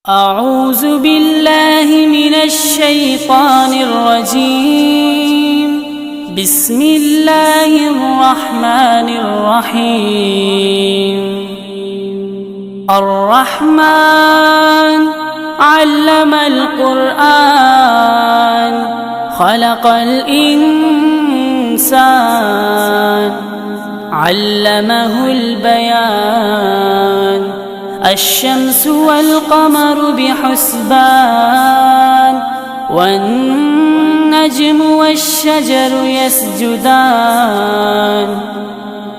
أعوذ بالله من الشيطان الرجيم. بسم الله الرحمن الرحيم. الرحمن علم القرآن خلق الإنسان علمه البيان. الشمس والقمر بحسبان والنجم والشجر يسجدان.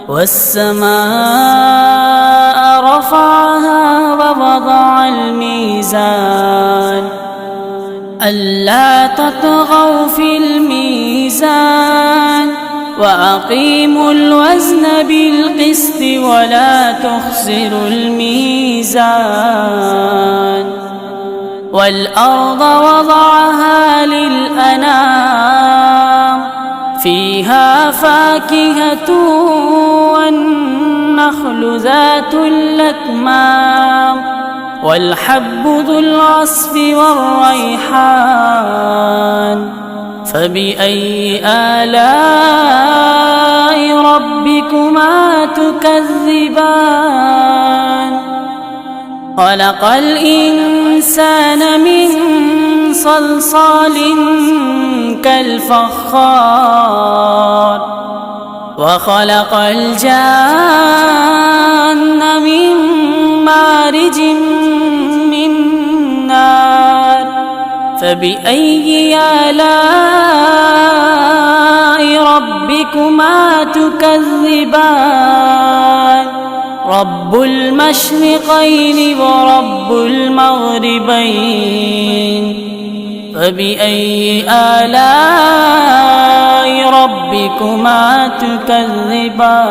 والسماء رفعها ووضع الميزان ألا تطغوا في الميزان وأقيموا الوزن بالقسط ولا تخسروا الميزان. والأرض وضعها للأنام فيها فاكهة والنخل ذات الأكمام والحب ذو العصف والريحان. فبأي آلاء ربكما تكذبان؟ خلق الإنسان من صلصال كالفخار وخلق الجان من مارج من نار. فبأي آلاء ربكما تكذبان؟ رب المشرقين ورب المغربين. فبأي آلاء ربكما تكذبان؟